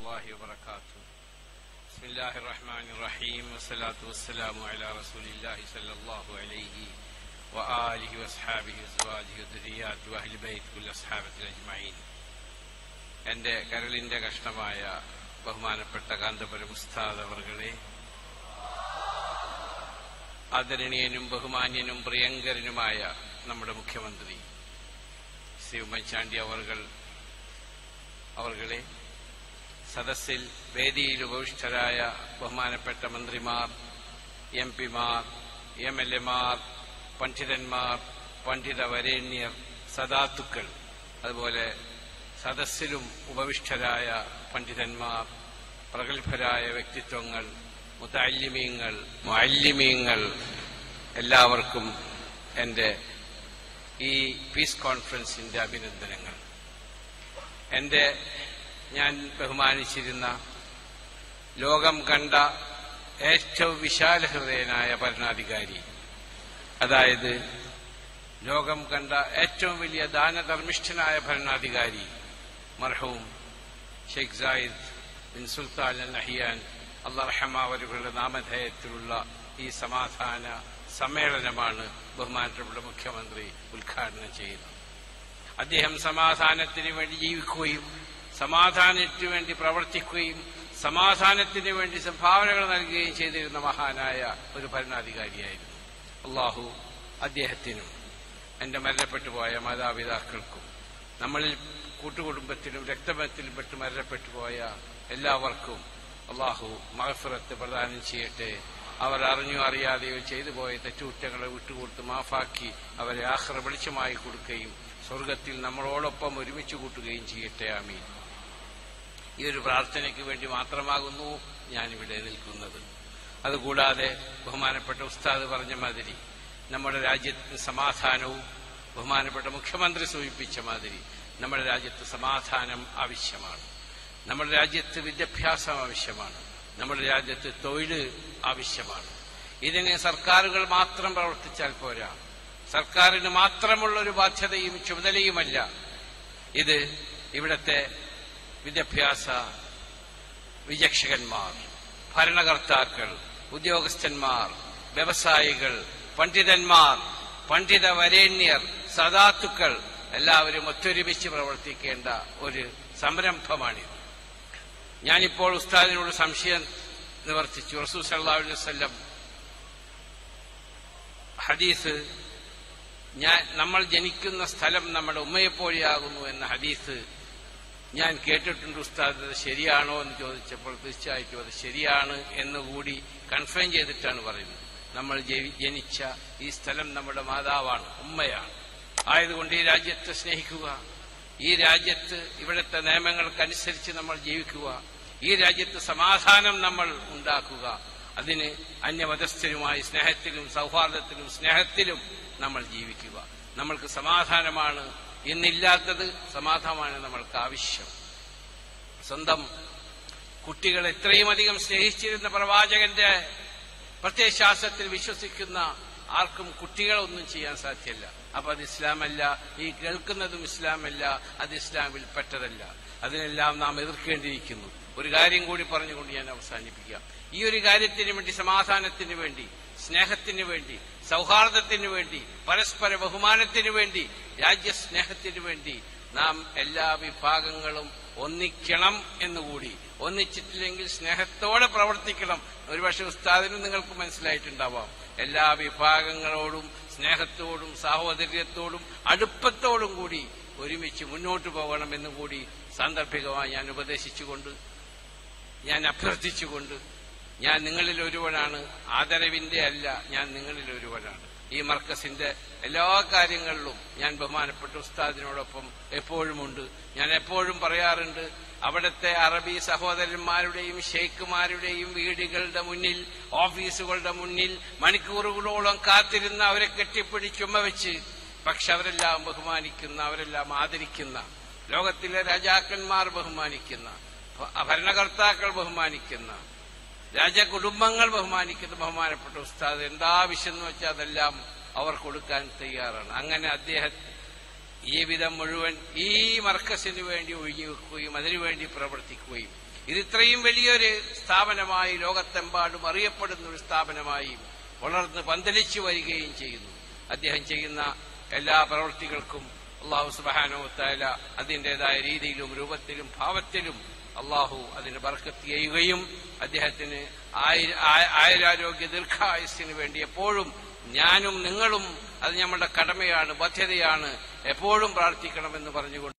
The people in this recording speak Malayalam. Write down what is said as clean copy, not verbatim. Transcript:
الله وبركاته. بسم الله الرحمن الرحيم والصلاة والسلام على رسول الله صلى الله عليه وآله وأصحابه وأزواجه وذرياته وأهل بيت كل أصحابه أجمعين. എൻ്റെ കരളിന്റെ കഷ്ണമായ ബഹുമാനപ്പെട്ട കാന്തപുരം ഉസ്താദ് അവർകളെ, ആദരണീയനും ബഹുമാന്യനും പ്രിയങ്കരനുമായ നമ്മുടെ മുഖ്യമന്ത്രി ശ്രീ ഉമ്മൻചാണ്ടി അവർകളെ, സദസ്സിൽ വേദിയിൽ ഉപവിഷ്ടരായ ബഹുമാനപ്പെട്ട മന്ത്രിമാർ, എംപിമാർ, MLA മാർ, പണ്ഡിതന്മാർ, പണ്ഡിതവരേണ്യർ, സദാത്തുക്കൾ, അതുപോലെ സദസ്സിലും ഉപവിഷ്ടരായ പണ്ഡിതന്മാർ, പ്രഗത്ഭരായ വ്യക്തിത്വങ്ങൾ, മുതഅല്ലിമീങ്ങൾ, മുഅല്ലിമീങ്ങൾ, എല്ലാവർക്കും എൻ്റെ ഈ പീസ് കോൺഫറൻസിന്റെ അഭിനന്ദനങ്ങൾ. ഞാൻ ബഹുമാനിച്ചിരുന്ന, ലോകം കണ്ട ഏറ്റവും വിശാലഹൃദയനായ ഭരണാധികാരി, അതായത് ലോകം കണ്ട ഏറ്റവും വലിയ ദാനധർമ്മിഷ്ഠനായ ഭരണാധികാരി മർഹൂം Sheikh Zayed bin Sultan Al Nahyan അള്ളാഹുവരുടെ നാമധേയത്തിലുള്ള ഈ സമാധാന സമ്മേളനമാണ് ബഹുമാനപ്പെട്ട മുഖ്യമന്ത്രി ഉദ്ഘാടനം ചെയ്യുന്നത്. അദ്ദേഹം സമാധാനത്തിന് വേണ്ടി ജീവിക്കുകയും സമാധാനത്തിനു വേണ്ടി പ്രവർത്തിക്കുകയും സമാധാനത്തിന് വേണ്ടി സംഭാവനകൾ നൽകുകയും ചെയ്തിരുന്ന മഹാനായ ഒരു ഭരണാധികാരിയായിരുന്നു. അള്ളാഹു അദ്ദേഹത്തിനും എന്റെ മരണപ്പെട്ടു പോയ മാതാപിതാക്കൾക്കും നമ്മളിൽ കൂട്ടുകുടുംബത്തിലും രക്തബന്ധത്തിലും പെട്ട് മരണപ്പെട്ടു പോയ എല്ലാവർക്കും അള്ളാഹു മഗ്ഫിറത്ത് പ്രദാനം ചെയ്യട്ടെ. അവർ അറിഞ്ഞോ അറിയാതെയോ ചെയ്തു പോയ തെറ്റുകുറ്റങ്ങളെ വിട്ടുകൊടുത്ത് മാഫാക്കി അവരെ ആഖിറ വെളിച്ചമായി കൊടുക്കുകയും സ്വർഗത്തിൽ നമ്മളോടൊപ്പം ഒരുമിച്ച് കൂട്ടുകയും ചെയ്യട്ടെ. ആമീൻ. ഈ ഒരു പ്രാർത്ഥനയ്ക്ക് വേണ്ടി മാത്രമാകുന്നു ഞാനിവിടെ നിൽക്കുന്നത്. അതുകൂടാതെ ബഹുമാനപ്പെട്ട ഉസ്താദ് പറഞ്ഞ മാതിരി നമ്മുടെ രാജ്യത്തിന് സമാധാനവും, ബഹുമാനപ്പെട്ട മുഖ്യമന്ത്രി സൂചിപ്പിച്ച മാതിരി നമ്മുടെ രാജ്യത്ത് സമാധാനം ആവശ്യമാണ്. നമ്മുടെ രാജ്യത്ത് വിദ്യാഭ്യാസം ആവശ്യമാണ്. നമ്മുടെ രാജ്യത്ത് തൊഴിൽ ആവശ്യമാണ്. ഇതിന് സർക്കാരുകൾ മാത്രം പ്രവർത്തിച്ചാൽ പോരാ. സർക്കാരിന് മാത്രമുള്ളൊരു ബാധ്യതയും ചുമതലയുമല്ല ഇത്. ഇവിടത്തെ വിദ്യാഭ്യാസ വിചക്ഷകന്മാർ, ഭരണകർത്താക്കൾ, ഉദ്യോഗസ്ഥന്മാർ, വ്യവസായികൾ, പണ്ഡിതന്മാർ, പണ്ഡിതവരേണ്യർ, സദാത്തുക്കൾ എല്ലാവരും ഒത്തൊരുമിച്ച് പ്രവർത്തിക്കേണ്ട ഒരു സംരംഭമാണിത്. ഞാനിപ്പോൾ ഉസ്താദിനോട് സംശയം നിവർത്തിച്ചു. റസൂൽ സല്ലല്ലാഹു അലൈഹി വസല്ലം ഹദീസ്, നമ്മൾ ജനിക്കുന്ന സ്ഥലം നമ്മുടെ ഉമ്മയെപ്പോലെയാകുന്നു എന്ന ഹദീസ് ഞാൻ കേട്ടിട്ടുണ്ട് ഉസ്താദ്. അത് ശരിയാണോ എന്ന് ചോദിച്ചപ്പോൾ തീർച്ചയായിട്ടും അത് ശരിയാണ് എന്നുകൂടി കൺഫേം ചെയ്തിട്ടാണ് പറയുന്നത്. നമ്മൾ ജനിച്ച ഈ സ്ഥലം നമ്മുടെ മാതാവാണ്, ഉമ്മയാണ്. ആയതുകൊണ്ട് ഈ രാജ്യത്തെ സ്നേഹിക്കുക, ഈ രാജ്യത്ത് ഇവിടുത്തെ നിയമങ്ങൾക്കനുസരിച്ച് നമ്മൾ ജീവിക്കുക, ഈ രാജ്യത്ത് സമാധാനം നമ്മൾ ഉണ്ടാക്കുക. അതിന് അന്യമതസ്ഥരുമായി സ്നേഹത്തിലും സൗഹാർദ്ദത്തിലും സ്നേഹത്തിലും നമ്മൾ ജീവിക്കുക. നമ്മൾക്ക് സമാധാനമാണ് ഇന്നില്ലാത്തത്, സമാധാനമാണ് നമ്മൾക്ക് ആവശ്യം. സ്വന്തം കുട്ടികൾ എത്രയും അധികം സ്നേഹിച്ചിരുന്ന പ്രവാചകന്റെ പ്രത്യയശാസ്ത്രത്തിൽ വിശ്വസിക്കുന്ന ആർക്കും കുട്ടികളൊന്നും ചെയ്യാൻ സാധ്യമല്ല. അപ്പൊ അത് ഇസ്ലാമല്ല. ഈ കേൾക്കുന്നതും ഇസ്ലാമല്ല, അത് ഇസ്ലാമിൽ പെട്ടതല്ല. അതിനെല്ലാം നാം എതിർക്കേണ്ടിയിരിക്കുന്നു. ഒരു കാര്യം കൂടി പറഞ്ഞുകൊണ്ട് ഞാൻ അവസാനിപ്പിക്കാം. ഈ ഒരു കാര്യത്തിന് വേണ്ടി, സമാധാനത്തിന് വേണ്ടി, സ്നേഹത്തിന് വേണ്ടി, സൗഹാർദ്ദത്തിന് വേണ്ടി, പരസ്പര ബഹുമാനത്തിന് വേണ്ടി, രാജ്യസ്നേഹത്തിന് വേണ്ടി നാം എല്ലാ വിഭാഗങ്ങളും ഒന്നിക്കണം എന്നുകൂടി, ഒന്നിച്ചിട്ടില്ലെങ്കിൽ സ്നേഹത്തോടെ പ്രവർത്തിക്കണം. ഒരുപക്ഷെ ഉസ്താദിനും നിങ്ങൾക്ക് മനസ്സിലായിട്ടുണ്ടാവാം. എല്ലാ വിഭാഗങ്ങളോടും സ്നേഹത്തോടും സാഹോദര്യത്തോടും അടുപ്പത്തോടും കൂടി ഒരുമിച്ച് മുന്നോട്ടു പോകണമെന്നുകൂടി സാന്ദർഭികമായി ഞാൻ ഉപദേശിച്ചുകൊണ്ട്, ഞാൻ അഭ്യർത്ഥിച്ചുകൊണ്ട്, ഞാൻ നിങ്ങളിൽ ഒരുവനാണ്, ആദരവിന്റെ അല്ല, ഞാൻ നിങ്ങളിൽ ഒരുവനാണ്. ഈ മർക്കസിന്റെ എല്ലാ കാര്യങ്ങളിലും ഞാൻ ബഹുമാനപ്പെട്ട ഉസ്താദിനോടൊപ്പം എപ്പോഴുമുണ്ട്. ഞാൻ എപ്പോഴും പറയാറുണ്ട്, അവിടുത്തെ അറബി സഹോദരന്മാരുടെയും ഷെയ്ഖുമാരുടെയും വീടുകളുടെ മുന്നിൽ, ഓഫീസുകളുടെ മുന്നിൽ മണിക്കൂറുകളോളം കാത്തിരുന്ന് അവരെ കെട്ടിപ്പിടിച്ചുമ്മ വെച്ച്, പക്ഷെ അവരെല്ലാം ബഹുമാനിക്കുന്ന, അവരെല്ലാം ആദരിക്കുന്ന, ലോകത്തിലെ രാജാക്കന്മാർ ബഹുമാനിക്കുന്ന, ഭരണകർത്താക്കൾ ബഹുമാനിക്കുന്ന, രാജകുടുംബങ്ങൾ ബഹുമാനിക്കുന്ന ബഹുമാനപ്പെട്ട ഉസ്താദ് എന്താവശ്യം എന്ന് വെച്ചാൽ അതെല്ലാം അവർ കൊടുക്കാൻ തയ്യാറാണ്. അങ്ങനെ അദ്ദേഹം ജീവിതം മുഴുവൻ ഈ മർക്കസിന് വേണ്ടി ഒഴിഞ്ഞു വെക്കുകയും അതിനുവേണ്ടി പ്രവർത്തിക്കുകയും ഇത് ഇത്രയും വലിയൊരു സ്ഥാപനമായി ലോകത്തെമ്പാടും അറിയപ്പെടുന്ന ഒരു സ്ഥാപനമായി വളർന്ന് പന്തലിച്ചു വരികയും ചെയ്യുന്നു. അദ്ദേഹം ചെയ്യുന്ന എല്ലാ പ്രവൃത്തികൾക്കും അല്ലാഹു സുബ്ഹാനഹു വ തആല അതിൻ്റെതായ രീതിയിലും രൂപത്തിലും ഭാവത്തിലും അല്ലാഹു അതിന് ബർക്കത്ത് ചെയ്യുകയും അദ്ദേഹത്തിന് ആയുരാരോഗ്യ ദീർഘായുസ്സിന് വേണ്ടി എപ്പോഴും ഞാനും നിങ്ങളും അത് നമ്മുടെ കടമയാണ്, ബാധ്യതയാണ്, എപ്പോഴും പ്രാർത്ഥിക്കണമെന്ന് പറഞ്ഞുകൊണ്ട്